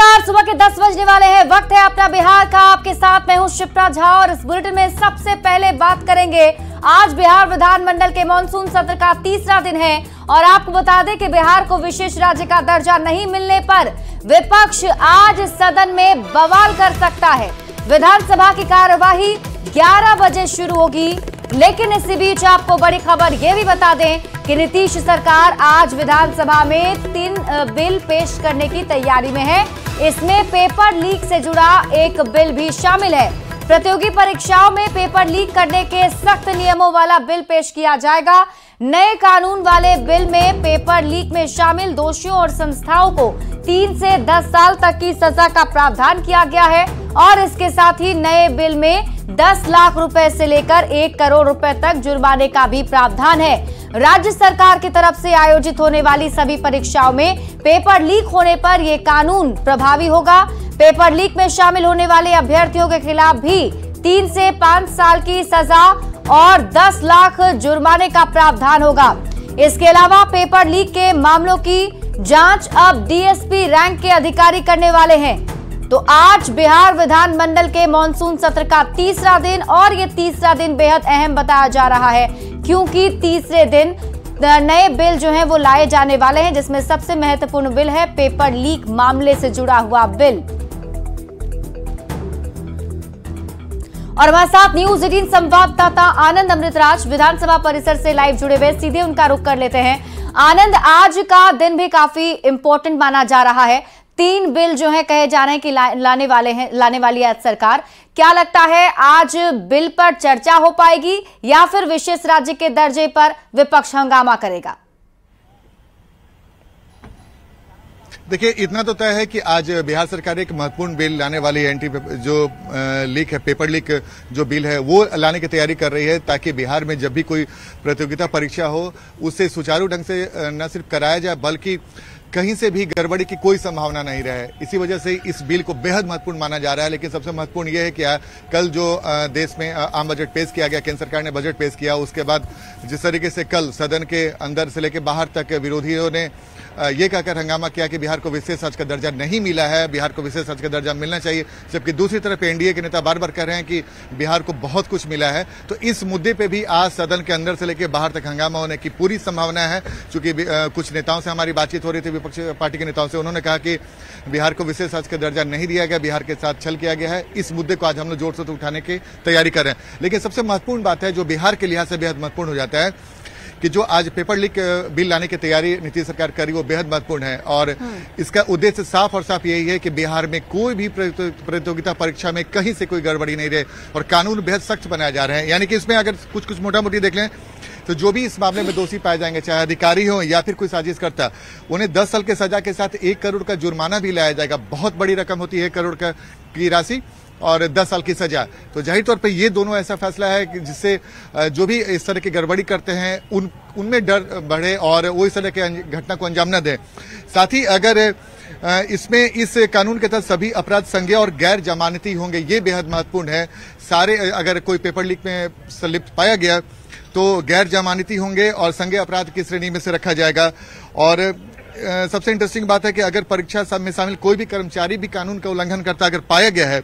नमस्कार, सुबह के 10 बजने वाले हैं। वक्त है अपना बिहार का। आपके साथ मैं हूं शिप्रा झा और इस बुलेटिन में सबसे पहले बात करेंगे। आज बिहार विधानमंडल के मानसून सत्र का तीसरा दिन है और आपको बता दें कि बिहार को विशेष राज्य का दर्जा नहीं मिलने पर विपक्ष आज सदन में बवाल कर सकता है। विधानसभा की कार्यवाही 11 बजे शुरू होगी, लेकिन इसी बीच आपको बड़ी खबर यह भी बता दें कि नीतीश सरकार आज विधानसभा में 3 बिल पेश करने की तैयारी में है। इसमें पेपर लीक से जुड़ा एक बिल भी शामिल है। प्रतियोगी परीक्षाओं में पेपर लीक करने के सख्त नियमों वाला बिल पेश किया जाएगा। नए कानून वाले बिल में पेपर लीक में शामिल दोषियों और संस्थाओं को 3 से 10 साल तक की सजा का प्रावधान किया गया है और इसके साथ ही नए बिल में 10 लाख रुपए से लेकर 1 करोड़ रुपए तक जुर्माने का भी प्रावधान है। राज्य सरकार की तरफ से आयोजित होने वाली सभी परीक्षाओं में पेपर लीक होने पर यह कानून प्रभावी होगा। पेपर लीक में शामिल होने वाले अभ्यर्थियों के खिलाफ भी 3 से 5 साल की सजा और 10 लाख जुर्माने का प्रावधान होगा। इसके अलावा पेपर लीक के मामलों की जांच अब डीएसपी रैंक के अधिकारी करने वाले हैं। तो आज बिहार विधानमंडल के मानसून सत्र का तीसरा दिन और ये तीसरा दिन बेहद अहम बताया जा रहा है, क्योंकि तीसरे दिन नए बिल जो हैं वो लाए जाने वाले हैं, जिसमें सबसे महत्वपूर्ण बिल है पेपर लीक मामले से जुड़ा हुआ बिल। और हमारे साथ न्यूज 18 संवाददाता आनंद अमृतराज विधानसभा परिसर से लाइव जुड़े हुए, सीधे उनका रुख कर लेते हैं। आनंद, आज का दिन भी काफी इंपॉर्टेंट माना जा रहा है। 3 बिल जो है कहे जा रहे हैं कि लाने वाली है सरकार। क्या लगता है आज बिल पर चर्चा हो पाएगी या फिर विशेष राज्य के दर्जे पर विपक्ष हंगामा करेगा? देखिए, इतना तो तय है कि आज बिहार सरकार एक महत्वपूर्ण बिल लाने वाली है। लीक है, पेपर लीक जो बिल है वो लाने की तैयारी कर रही है, ताकि बिहार में जब भी कोई प्रतियोगिता परीक्षा हो उसे सुचारू ढंग से न सिर्फ कराया जाए बल्कि कहीं से भी गड़बड़ी की कोई संभावना नहीं रहे। इसी वजह से इस बिल को बेहद महत्वपूर्ण माना जा रहा है। लेकिन सबसे महत्वपूर्ण यह है कि कल जो देश में आम बजट पेश किया गया, केंद्र सरकार ने बजट पेश किया, उसके बाद जिस तरीके से कल सदन के अंदर से लेकर बाहर तक विरोधियों ने ये कहकर हंगामा किया कि बिहार को विशेष राज्य का दर्जा नहीं मिला है, बिहार को विशेष राज्य का दर्जा मिलना चाहिए, जबकि दूसरी तरफ एनडीए के नेता बार बार कह रहे हैं कि बिहार को बहुत कुछ मिला है। तो इस मुद्दे पे भी आज सदन के अंदर से लेकर बाहर तक हंगामा होने की पूरी संभावना है। चूंकि कुछ नेताओं से हमारी बातचीत हो रही थी, विपक्षी पार्टी के नेताओं से, उन्होंने कहा कि बिहार को विशेष राज्य का दर्जा नहीं दिया गया, बिहार के साथ छल किया गया है। इस मुद्दे को आज हम लोग जोर से उठाने की तैयारी कर रहे हैं। लेकिन सबसे महत्वपूर्ण बात है जो बिहार के लिहाज से बेहद महत्वपूर्ण हो जाता है कि जो आज पेपर लीक बिल लाने की तैयारी नीतीश सरकार करी वो बेहद महत्वपूर्ण है। और इसका उद्देश्य साफ और साफ यही है कि बिहार में कोई भी प्रतियोगिता परीक्षा में कहीं से कोई गड़बड़ी नहीं रहे और कानून बेहद सख्त बनाए जा रहे हैं। यानी कि इसमें अगर कुछ मोटा मोटी देख लें तो जो भी इस मामले में दोषी पाए जाएंगे, चाहे अधिकारी हो या फिर कोई साजिश करता, उन्हें 10 साल की सजा के साथ 1 करोड़ का जुर्माना भी लाया जाएगा। बहुत बड़ी रकम होती है 1 करोड़ की राशि और 10 साल की सजा। तो जाहिर तौर पे ये दोनों ऐसा फैसला है कि जिससे जो भी इस तरह की गड़बड़ी करते हैं उनमें डर बढ़े और वो इस तरह के घटना को अंजाम न दें। साथ ही अगर इसमें इस कानून के तहत सभी अपराध संज्ञेय और गैर जमानती होंगे, ये बेहद महत्वपूर्ण है। सारे अगर कोई पेपर लीक में संलिप्त पाया गया तो गैर जमानती होंगे और संज्ञेय अपराध की श्रेणी में से रखा जाएगा। और सबसे इंटरेस्टिंग बात है कि अगर परीक्षा में शामिल कोई भी कर्मचारी भी कानून का उल्लंघन करता अगर पाया गया है,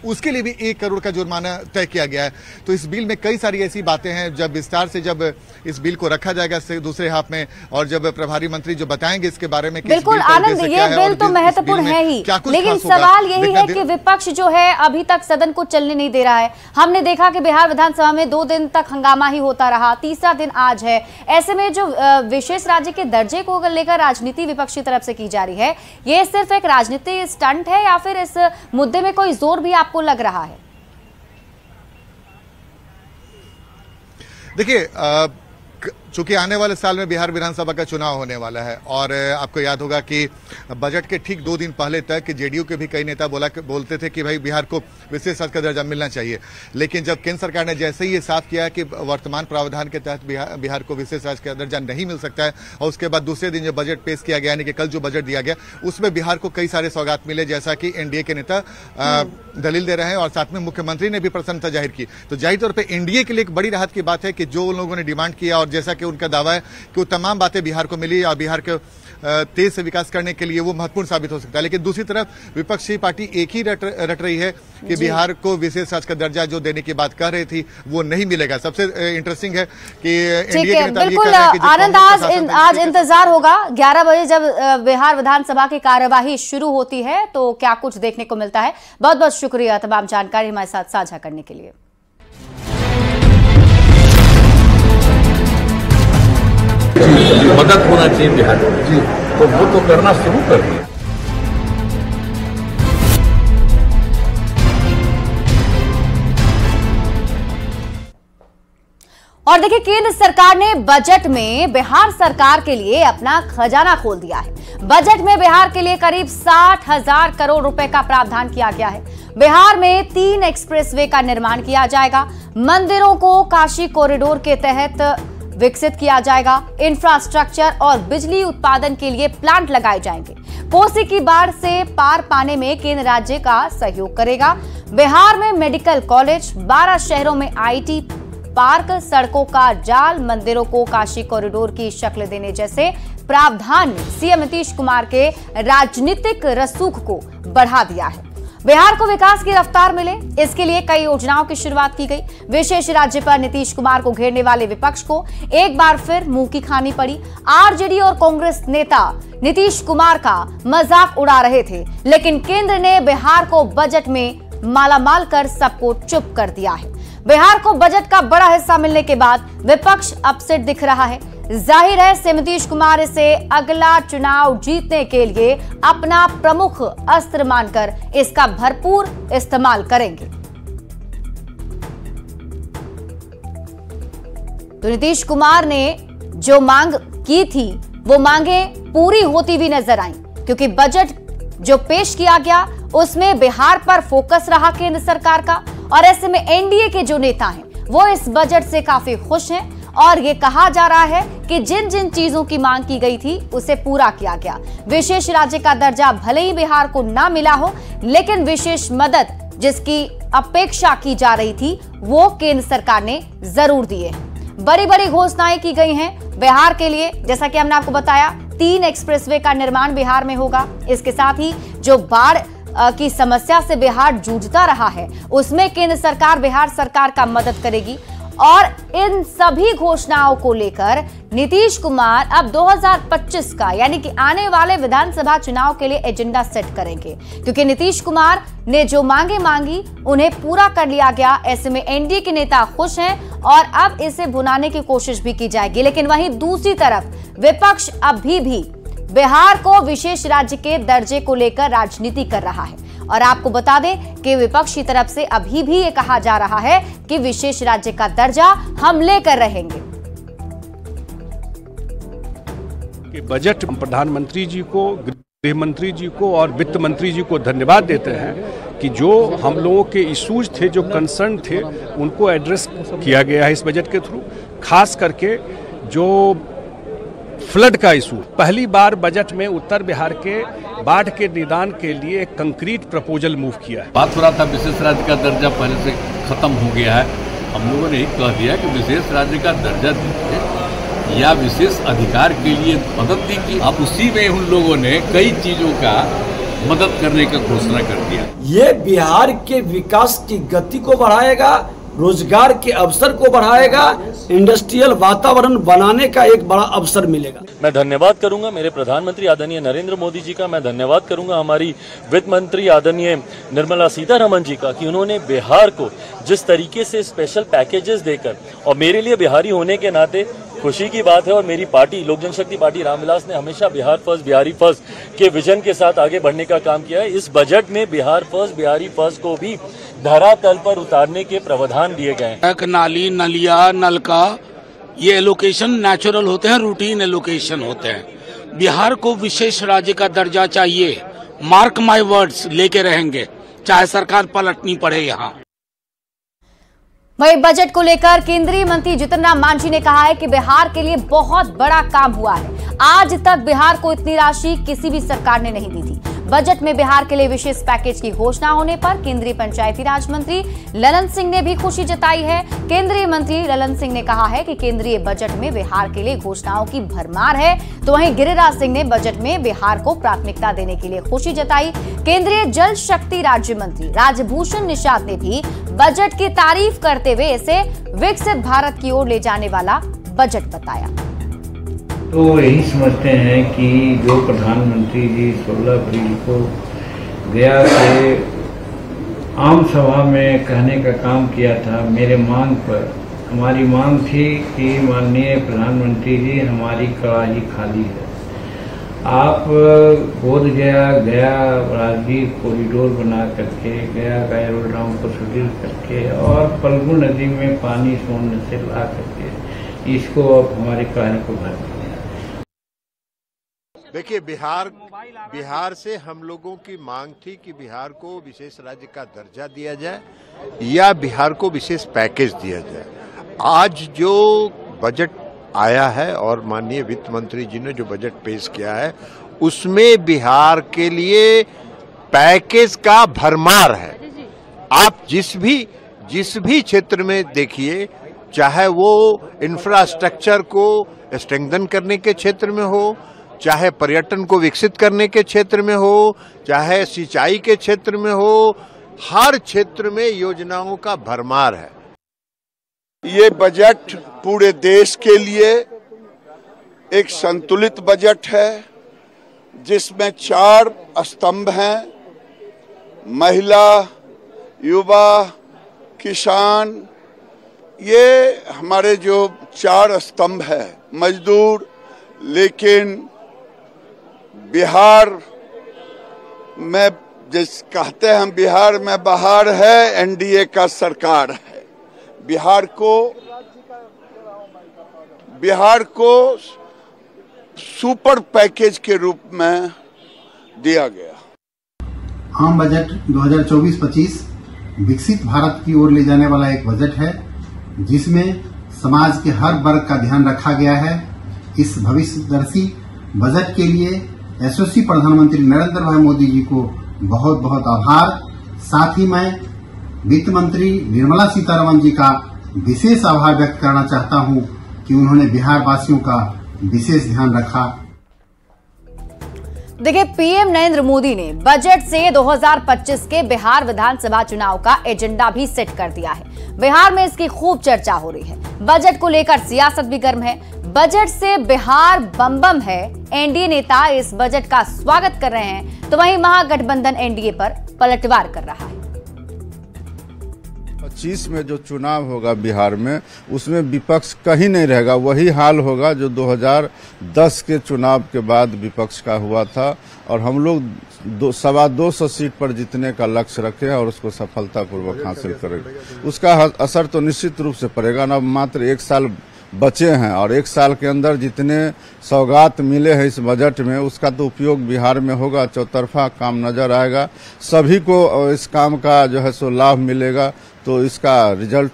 उसके लिए भी 1 करोड़ का जुर्माना तय किया गया है। तो इस बिल में कई सारी ऐसी बातें हैं, जब विस्तार से जब इस बिल को रखा जाएगा दूसरे हाथ में और जब प्रभारी मंत्री जो बताएंगे इसके बारे में। बिल्कुल आनंद, ये बिल तो महत्वपूर्ण है ही, लेकिन सवाल यही है कि विपक्ष जो है अभी तक सदन को चलने नहीं दे रहा है। हमने देखा कि बिहार विधानसभा में 2 दिन तक हंगामा ही होता रहा, तीसरा दिन आज है। ऐसे में जो विशेष राज्य के दर्जे को लेकर राजनीति विपक्ष की तरफ से की जा रही है, ये सिर्फ एक राजनीतिक स्टंट है या फिर इस मुद्दे में कोई जोर भी आपको लग रहा है? देखिए, चूंकि आने वाले साल में बिहार विधानसभा का चुनाव होने वाला है और आपको याद होगा कि बजट के ठीक 2 दिन पहले तक जेडीयू के भी कई नेता बोलते थे कि भाई बिहार को विशेष राज्य का दर्जा मिलना चाहिए। लेकिन जब केंद्र सरकार ने जैसे ही ये साफ किया कि वर्तमान प्रावधान के तहत बिहार को विशेष राज्य का दर्जा नहीं मिल सकता है, और उसके बाद दूसरे दिन जब बजट पेश किया गया, यानी कि कल जो बजट दिया गया, उसमें बिहार को कई सारे सौगात मिले, जैसा कि एनडीए के नेता दलील दे रहे हैं और साथ में मुख्यमंत्री ने भी प्रसन्नता जाहिर की। तो जाहिर तौर पर एनडीए के लिए एक बड़ी राहत की बात है कि जो लोगों ने डिमांड किया और जैसा कि उनका दावा है कि वो तमाम बातें बिहार को मिली और बिहार के तेज से विकास करने के लिए वो महत्वपूर्ण साबित हो सकता है। लेकिन दूसरी तरफ विपक्षी पार्टी एक ही रट रही है कि बिहार को विशेष राज्य का दर्जा जो देने की बात कर रही थी वो नहीं मिलेगा। सबसे इंटरेस्टिंग है कि ठीक है, बिल्कुल आनंद, आज इंतजार होगा 11 बजे जब बिहार विधानसभा की कार्यवाही शुरू होती है तो क्या कुछ देखने को मिलता है। बहुत बहुत शुक्रिया तमाम जानकारी हमारे साथ साझा करने के लिए। मदद होना चाहिए बिहार को, तो वो तो करना शुरू कर दिया। और देखिए, केंद्र सरकार ने बजट में बिहार सरकार के लिए अपना खजाना खोल दिया है। बजट में बिहार के लिए करीब 60,000 करोड़ रुपए का प्रावधान किया गया है। बिहार में 3 एक्सप्रेसवे का निर्माण किया जाएगा। मंदिरों को काशी कॉरिडोर के तहत विकसित किया जाएगा। इंफ्रास्ट्रक्चर और बिजली उत्पादन के लिए प्लांट लगाए जाएंगे। कोसी की बाढ़ से पार पाने में केंद्र राज्य का सहयोग करेगा। बिहार में मेडिकल कॉलेज, 12 शहरों में IT पार्क, सड़कों का जाल, मंदिरों को काशी कॉरिडोर की शक्ल देने जैसे प्रावधान ने सीएम नीतीश कुमार के राजनीतिक रसूख को बढ़ा दिया है। बिहार को विकास की रफ्तार मिले, इसके लिए कई योजनाओं की शुरुआत की गई। विशेष राज्य पर नीतीश कुमार को घेरने वाले विपक्ष को एक बार फिर मुंह की खानी पड़ी। आरजेडी और कांग्रेस नेता नीतीश कुमार का मजाक उड़ा रहे थे, लेकिन केंद्र ने बिहार को बजट में मालामाल कर सबको चुप कर दिया है। बिहार को बजट का बड़ा हिस्सा मिलने के बाद विपक्ष अपसेट दिख रहा है। जाहिर है सीएम नीतीश कुमार इसे अगला चुनाव जीतने के लिए अपना प्रमुख अस्त्र मानकर इसका भरपूर इस्तेमाल करेंगे। तो नीतीश कुमार ने जो मांग की थी वो मांगे पूरी होती हुई नजर आई, क्योंकि बजट जो पेश किया गया उसमें बिहार पर फोकस रहा केंद्र सरकार का। और ऐसे में एनडीए के जो नेता हैं वो इस बजट से काफी खुश हैं और ये कहा जा रहा है कि जिन जिन चीजों की मांग की गई थी उसे पूरा किया गया। विशेष राज्य का दर्जा भले ही बिहार को ना मिला हो, लेकिन विशेष मदद जिसकी अपेक्षा की जा रही थी वो केंद्र सरकार ने जरूर दी है। बड़ी बड़ी घोषणाएं की गई हैं बिहार के लिए। जैसा कि हमने आपको बताया, 3 एक्सप्रेसवे का निर्माण बिहार में होगा। इसके साथ ही जो बाढ़ की समस्या से बिहार जूझता रहा है उसमें केंद्र सरकार बिहार सरकार का मदद करेगी। और इन सभी घोषणाओं को लेकर नीतीश कुमार अब 2025 का यानी कि आने वाले विधानसभा चुनाव के लिए एजेंडा सेट करेंगे, क्योंकि नीतीश कुमार ने जो मांगी उन्हें पूरा कर लिया गया। ऐसे में एनडीए के नेता खुश हैं और अब इसे भुनाने की कोशिश भी की जाएगी। लेकिन वहीं दूसरी तरफ विपक्ष अभी भी बिहार को विशेष राज्य के दर्जे को लेकर राजनीति कर रहा है। और आपको बता दें कि विपक्ष की तरफ से अभी भी ये कहा जा रहा है कि विशेष राज्य का दर्जा हम लेकर रहेंगे। कि बजट प्रधानमंत्री जी को, गृह मंत्री जी को और वित्त मंत्री जी को धन्यवाद देते हैं कि जो हम लोगों के इश्यूज थे, जो कंसर्न थे, उनको एड्रेस किया गया है इस बजट के थ्रू। खास करके जो फ्लड का इशू, पहली बार बजट में उत्तर बिहार के बाढ़ के निदान के लिए एक कंक्रीट प्रपोजल मूव किया है। बात हो रहा था विशेष राज्य का दर्जा पहले से खत्म हो गया है, हम लोगों ने कह दिया कि विशेष राज्य का दर्जा दीजिए या विशेष अधिकार के लिए मदद दीजिए। अब उसी में उन लोगों ने कई चीजों का मदद करने का घोषणा कर दिया। ये बिहार के विकास की गति को बढ़ाएगा, रोजगार के अवसर को बढ़ाएगा, इंडस्ट्रियल वातावरण बनाने का एक बड़ा अवसर मिलेगा। मैं धन्यवाद करूंगा मेरे प्रधानमंत्री आदरणीय नरेंद्र मोदी जी का। मैं धन्यवाद करूंगा हमारी वित्त मंत्री आदरणीय निर्मला सीतारमण जी का कि उन्होंने बिहार को जिस तरीके से स्पेशल पैकेजेस देकर, और मेरे लिए बिहारी होने के नाते खुशी की बात है, और मेरी पार्टी लोक जनशक्ति पार्टी रामविलास ने हमेशा बिहार फर्स्ट बिहारी फर्स्ट के विजन के साथ आगे बढ़ने का काम किया है। इस बजट में बिहार फर्स्ट बिहारी फर्स्ट को भी धरातल पर उतारने के प्रावधान दिए गए हैं। नाली, नलिया, नलका, ये एलोकेशन नेचुरल होते हैं, रूटीन एलोकेशन होते हैं। बिहार को विशेष राज्य का दर्जा चाहिए, मार्क माय वर्ड्स, लेके रहेंगे चाहे सरकार पलटनी पड़े। यहाँ वही बजट को लेकर केंद्रीय मंत्री जीतन राम मांझी ने कहा है कि बिहार के लिए बहुत बड़ा काम हुआ है। आज तक बिहार को इतनी राशि किसी भी सरकार ने नहीं दी थी। बजट में बिहार के लिए विशेष पैकेज की घोषणा होने पर केंद्रीय पंचायती राज मंत्री ललन सिंह ने भी खुशी जताई है। केंद्रीय मंत्री ललन सिंह ने कहा है कि केंद्रीय बजट में बिहार के लिए घोषणाओं की भरमार है, तो वहीं गिरिराज सिंह ने बजट में बिहार को प्राथमिकता देने के लिए खुशी जताई। केंद्रीय जल शक्ति राज्य मंत्री राजभूषण निषाद ने भी बजट की तारीफ करते हुए इसे विकसित भारत की ओर ले जाने वाला बजट बताया। तो यही समझते हैं कि जो प्रधानमंत्री जी 16 अप्रैल को गया से आम सभा में कहने का काम किया था, मेरे मांग पर, हमारी मांग थी कि माननीय प्रधानमंत्री जी हमारी कड़ाही खाली है, आप बोधगया गया राजगीर कॉरिडोर बना करके, गया का एरोड्राम को सुदृढ़ करके और फल्गु नदी में पानी सोने से ला करके इसको अब हमारे कड़ाही को भर दिया। देखिए, बिहार से हम लोगों की मांग थी कि बिहार को विशेष राज्य का दर्जा दिया जाए या बिहार को विशेष पैकेज दिया जाए। आज जो बजट आया है और माननीय वित्त मंत्री जी ने जो बजट पेश किया है उसमें बिहार के लिए पैकेज का भरमार है। आप जिस भी क्षेत्र में देखिए, चाहे वो इंफ्रास्ट्रक्चर को स्ट्रेंथन करने के क्षेत्र में हो, चाहे पर्यटन को विकसित करने के क्षेत्र में हो, चाहे सिंचाई के क्षेत्र में हो, हर क्षेत्र में योजनाओं का भरमार है। ये बजट पूरे देश के लिए एक संतुलित बजट है जिसमें 4 स्तंभ हैं: महिला, युवा, किसान। ये हमारे जो 4 स्तंभ है, मजदूर। लेकिन बिहार में जिस कहते हैं हम, बिहार में बहार है, एनडीए का सरकार है। बिहार को सुपर पैकेज के रूप में दिया गया। आम बजट 2024-25 विकसित भारत की ओर ले जाने वाला एक बजट है जिसमें समाज के हर वर्ग का ध्यान रखा गया है। इस भविष्यदर्शी बजट के लिए यशस्वी प्रधानमंत्री नरेंद्र भाई मोदी जी को बहुत बहुत आभार। साथ ही मैं वित्त मंत्री निर्मला सीतारमण जी का विशेष आभार व्यक्त करना चाहता हूं कि उन्होंने बिहार वासियों का विशेष ध्यान रखा। देखिए, पीएम नरेंद्र मोदी ने बजट से 2025 के बिहार विधानसभा चुनाव का एजेंडा भी सेट कर दिया है। बिहार में इसकी खूब चर्चा हो रही है। बजट को लेकर सियासत भी गर्म है। बजट से बिहार बम बम है। एनडीए नेता इस बजट का स्वागत कर रहे हैं, तो वहीं महागठबंधन एनडीए पर पलटवार कर रहा है। 25 में जो चुनाव होगा बिहार में, उसमें विपक्ष कहीं नहीं रहेगा। वही हाल होगा जो 2010 के चुनाव के बाद विपक्ष का हुआ था, और हम लोग 225 सीट पर जीतने का लक्ष्य रखे और उसको सफलतापूर्वक हासिल करेंगे। उसका असर तो निश्चित रूप से पड़ेगा। ना मात्र 1 साल बचे हैं और 1 साल के अंदर जितने सौगात मिले हैं इस बजट में, उसका तो उपयोग बिहार में होगा। चौतरफा काम नजर आएगा, सभी को इस काम का जो है सो लाभ मिलेगा। तो इसका रिजल्ट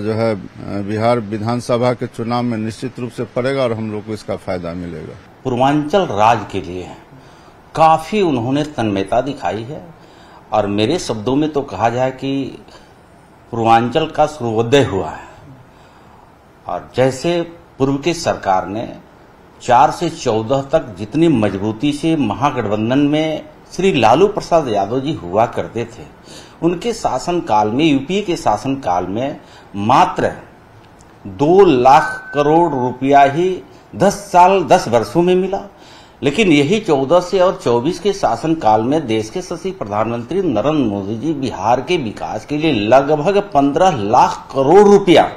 जो है बिहार विधानसभा के चुनाव में निश्चित रूप से पड़ेगा और हम लोग को इसका फायदा मिलेगा। पूर्वांचल राज के लिए काफी उन्होंने तन्मयता दिखाई है, और मेरे शब्दों में तो कहा जाए कि पूर्वांचल का सूर्योदय हुआ है। और जैसे पूर्व की सरकार ने 4 से 14 तक जितनी मजबूती से महागठबंधन में श्री लालू प्रसाद यादव जी हुआ करते थे, उनके शासनकाल में, यूपीए के शासनकाल में मात्र 2 लाख करोड़ रुपया ही 10 वर्षों में मिला। लेकिन यही 14 से और 24 के शासनकाल में देश के यशस्वी प्रधानमंत्री नरेंद्र मोदी जी बिहार के विकास के लिए लगभग 15 लाख करोड़ रुपया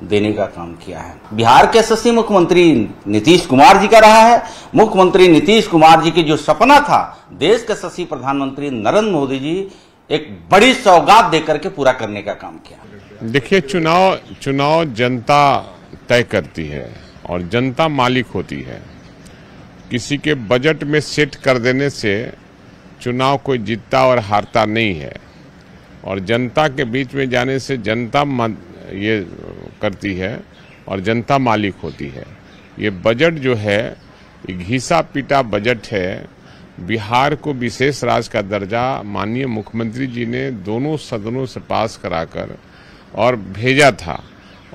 देने का काम किया है। बिहार के यशस्वी मुख्यमंत्री नीतीश कुमार जी का रहा है। मुख्यमंत्री नीतीश कुमार जी की जो सपना था, देश के यशस्वी प्रधानमंत्री नरेंद्र मोदी जी एक बड़ी सौगात देकर के पूरा करने का काम किया। देखिए, चुनाव जनता तय करती है और जनता मालिक होती है। किसी के बजट में सेट कर देने से चुनाव कोई जीतता और हारता नहीं है, और जनता के बीच में जाने से जनता ये करती है और जनता मालिक होती है। ये बजट जो है घिसा पीटा बजट है, बिहार को विशेष राज्य का दर्जा माननीय मुख्यमंत्री जी ने दोनों सदनों से पास कराकर और भेजा था,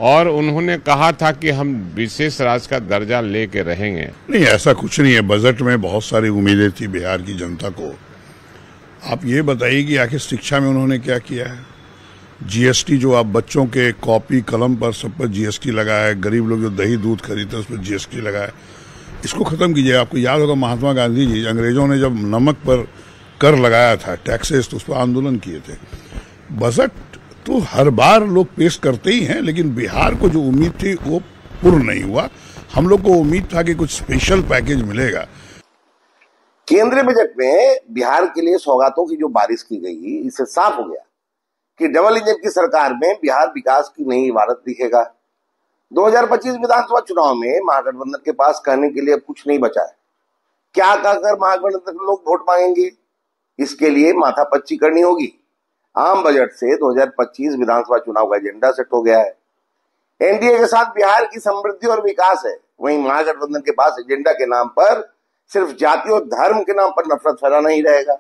और उन्होंने कहा था कि हम विशेष राज्य का दर्जा लेके रहेंगे। नहीं, ऐसा कुछ नहीं है। बजट में बहुत सारी उम्मीदें थी बिहार की जनता को। आप ये बताइए कि आखिर शिक्षा में उन्होंने क्या किया है। जीएसटी जो आप बच्चों के कॉपी कलम पर सब पर जीएसटी लगाया है, गरीब लोग जो दही दूध खरीदते हैं उस पर जीएसटी लगाया है, इसको खत्म कीजिए। आपको याद होगा महात्मा गांधी जी, अंग्रेजों ने जब नमक पर कर लगाया था, टैक्सेस, तो उस पर आंदोलन किए थे। बजट तो हर बार लोग पेश करते ही हैं, लेकिन बिहार को जो उम्मीद थी वो पूर्ण नहीं हुआ। हम लोग को उम्मीद था कि कुछ स्पेशल पैकेज मिलेगा। केंद्रीय बजट में बिहार के लिए सौगातों की जो बारिश की गई, इससे साफ हो गया कि डबल इंजन की सरकार में बिहार विकास की नई इबारत दिखेगा। 2025 विधानसभा चुनाव में महागठबंधन के पास कहने के लिए अब कुछ नहीं बचा है। क्या कहकर महागठबंधन के लोग वोट मांगेंगे, इसके लिए माथापच्ची करनी होगी। आम बजट से 2025 विधानसभा चुनाव का एजेंडा सेट हो गया है। एनडीए के साथ बिहार की समृद्धि और विकास है, वहीं महागठबंधन के पास एजेंडा के नाम पर सिर्फ जाति और धर्म के नाम पर नफरत फैलाना ही रहेगा।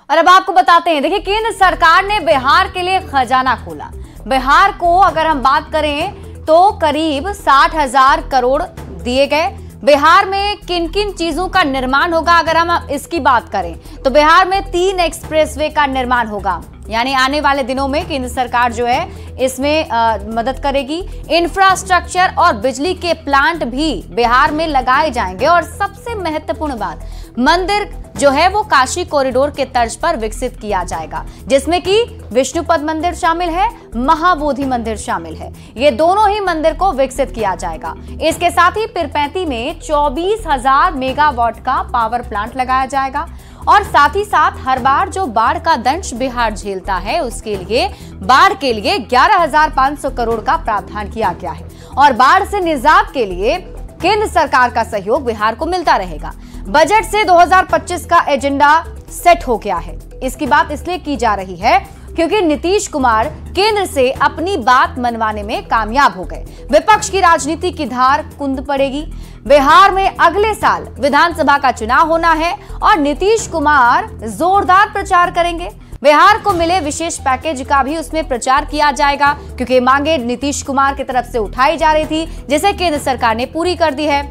और अब आपको बताते हैं, देखिए केंद्र सरकार ने बिहार के लिए खजाना खोला। बिहार को अगर हम बात करें तो करीब 60,000 करोड़ दिए गए। बिहार में किन किन चीजों का निर्माण होगा, अगर हम इसकी बात करें तो बिहार में 3 एक्सप्रेसवे का निर्माण होगा, यानी आने वाले दिनों में केंद्र सरकार जो है इसमें मदद करेगी। इंफ्रास्ट्रक्चर और बिजली के प्लांट भी बिहार में लगाए जाएंगे। और सबसे महत्वपूर्ण बात, मंदिर जो है वो काशी कॉरिडोर के तर्ज पर विकसित किया जाएगा, जिसमें कि विष्णुपद मंदिर शामिल है, महाबोधि मंदिर शामिल है। ये दोनों ही मंदिर को विकसित किया जाएगा। इसके साथ ही पिरपैंती में 24,000 मेगावाट का पावर प्लांट लगाया जाएगा। और साथ ही साथ हर बार जो बाढ़ का दंश बिहार झेलता है, उसके लिए बाढ़ के लिए 11,500 करोड़ का प्रावधान किया गया है। और बाढ़ से निजात के लिए केंद्र सरकार का सहयोग बिहार को मिलता रहेगा। बजट से 2025 का एजेंडा सेट हो गया है। इसकी बात इसलिए की जा रही है क्योंकि नीतीश कुमार केंद्र से अपनी बात मनवाने में कामयाब हो गए। विपक्ष की राजनीति की धार कुंद पड़ेगी। बिहार में अगले साल विधानसभा का चुनाव होना है और नीतीश कुमार जोरदार प्रचार करेंगे। बिहार को मिले विशेष पैकेज का भी उसमें प्रचार किया जाएगा, क्योंकि मांगे नीतीश कुमार की तरफ से उठाई जा रही थी, जिसे केंद्र सरकार ने पूरी कर दी है।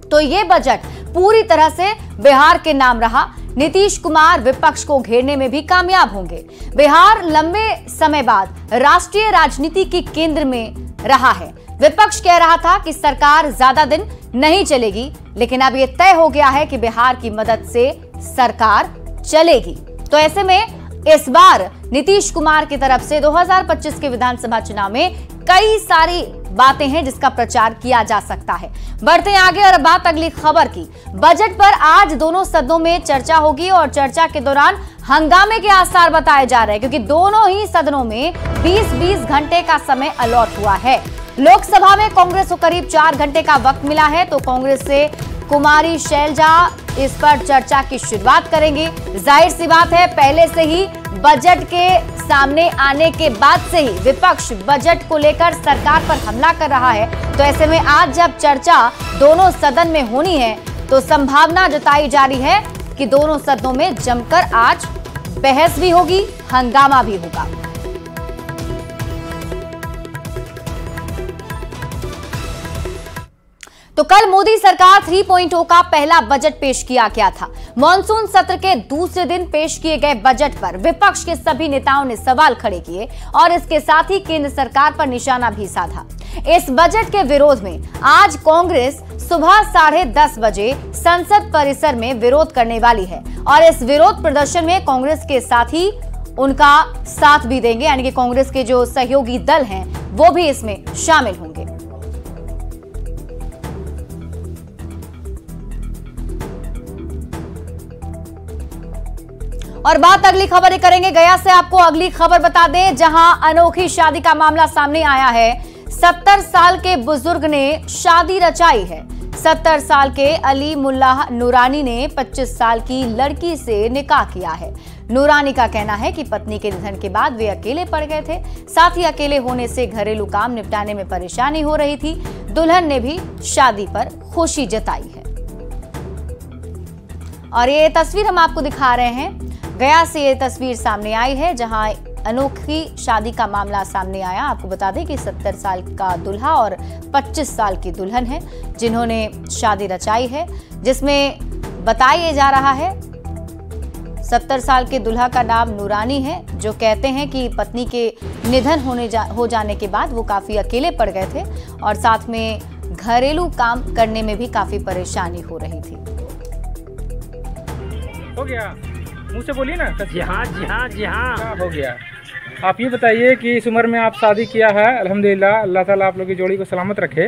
तो ये बजट पूरी तरह से बिहार के नाम रहा। नीतीश कुमार विपक्ष को घेरने में भी कामयाब होंगे। बिहार लंबे समय बाद राष्ट्रीय राजनीति के केंद्र में रहा है। विपक्ष कह रहा था कि सरकार ज्यादा दिन नहीं चलेगी, लेकिन अब यह तय हो गया है कि बिहार की मदद से सरकार चलेगी। तो ऐसे में इस बार नीतीश कुमार की तरफ से 2025 के विधानसभा चुनाव में कई सारी बातें हैं जिसका प्रचार किया जा सकता है। बढ़ते हैं आगे और बात अगली खबर की। बजट पर आज दोनों सदनों में चर्चा होगी और चर्चा के दौरान हंगामे के आसार बताए जा रहे हैं, क्योंकि दोनों ही सदनों में 20-20 घंटे का समय अलॉट हुआ है। लोकसभा में कांग्रेस को करीब 4 घंटे का वक्त मिला है, तो कांग्रेस से कुमारी शैलजा इस पर चर्चा की शुरुआत करेंगी। जाहिर सी बात है, पहले से ही बजट के सामने आने के बाद से ही विपक्ष बजट को लेकर सरकार पर हमला कर रहा है। तो ऐसे में आज जब चर्चा दोनों सदन में होनी है, तो संभावना जताई जा रही है कि दोनों सदनों में जमकर आज बहस भी होगी, हंगामा भी होगा। तो कल मोदी सरकार 3.0 का पहला बजट पेश किया गया था। मॉनसून सत्र के दूसरे दिन पेश किए गए बजट पर विपक्ष के सभी नेताओं ने सवाल खड़े किए और इसके साथ ही केंद्र सरकार पर निशाना भी साधा। इस बजट के विरोध में आज कांग्रेस सुबह 10:30 बजे संसद परिसर में विरोध करने वाली है और इस विरोध प्रदर्शन में कांग्रेस के साथ ही उनका साथ भी देंगे, यानी कि कांग्रेस के जो सहयोगी दल हैं वो भी इसमें शामिल होंगे। और बात अगली खबर करेंगे। गया से आपको अगली खबर बता दें, जहां अनोखी शादी का मामला सामने आया है। 70 साल के बुजुर्ग ने शादी रचाई है। 70 साल के अली मुल्ला नूरानी ने 25 साल की लड़की से निकाह किया है। नूरानी का कहना है कि पत्नी के निधन के बाद वे अकेले पड़ गए थे। साथ ही अकेले होने से घरेलू काम निपटाने में परेशानी हो रही थी। दुल्हन ने भी शादी पर खुशी जताई है। और ये तस्वीर हम आपको दिखा रहे हैं। गया से ये तस्वीर सामने आई है, जहां अनोखी शादी का मामला सामने आया। आपको बता दें कि 70 साल का दूल्हा और 25 साल की दुल्हन है जिन्होंने शादी रचाई है, जिसमें बताया जा रहा है 70 साल के दूल्हा का नाम नूरानी है, जो कहते हैं कि पत्नी के निधन हो जाने के बाद वो काफी अकेले पड़ गए थे और साथ में घरेलू काम करने में भी काफी परेशानी हो रही थी। हो गया, मुंह से बोलिए ना। जी हाँ जी हाँ जी हाँ, हो गया। आप ये बताइए कि इस उम्र में आप शादी किया है, अल्हम्दुलिल्लाह, अल्लाह ताला आप लोग की जोड़ी को सलामत रखे।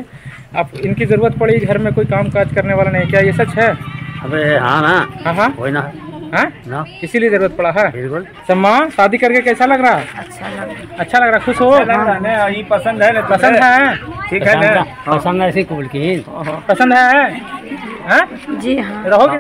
आप इनकी ज़रूरत पड़ी, घर में कोई काम काज करने वाला नहीं, क्या ये सच है? अबे हाँ ना, हाँ वही ना, हाँ ना, इसीलिए ज़रूरत पड़ा है। बिल्कुल। सम्मा, शादी करके कैसा लग रहा है? अच्छा लग रहा, खुश हो? ये पसंद है, पसंद है, ठीक है, पसंद है, ऐसी कबूल की पसंद है जी हाँ। रहोगे।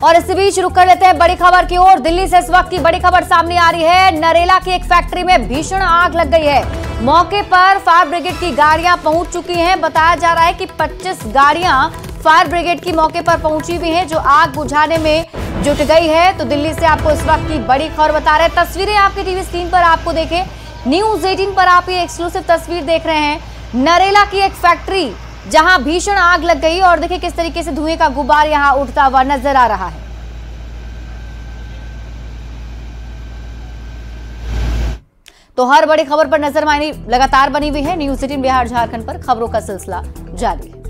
और इसी बीच रुक कर लेते हैं बड़ी खबर की ओर। दिल्ली से इस वक्त की बड़ी खबर सामने आ रही है। नरेला की एक फैक्ट्री में भीषण आग लग गई है। मौके पर फायर ब्रिगेड की गाड़ियां पहुंच चुकी हैं। बताया जा रहा है कि 25 गाड़ियां फायर ब्रिगेड की मौके पर पहुंची हुई हैं, जो आग बुझाने में जुट गई है। तो दिल्ली से आपको इस वक्त की बड़ी खबर बता रहे हैं। तस्वीरें आपके टीवी स्क्रीन पर आपको देखें, न्यूज 18 पर आप ये एक्सक्लूसिव तस्वीर देख रहे हैं। नरेला की एक फैक्ट्री जहां भीषण आग लग गई और देखिए किस तरीके से धुएं का गुबार यहां उठता हुआ नजर आ रहा है। तो हर बड़ी खबर पर नजर लगातार बनी हुई है। न्यूज 18 बिहार झारखंड पर खबरों का सिलसिला जारी है।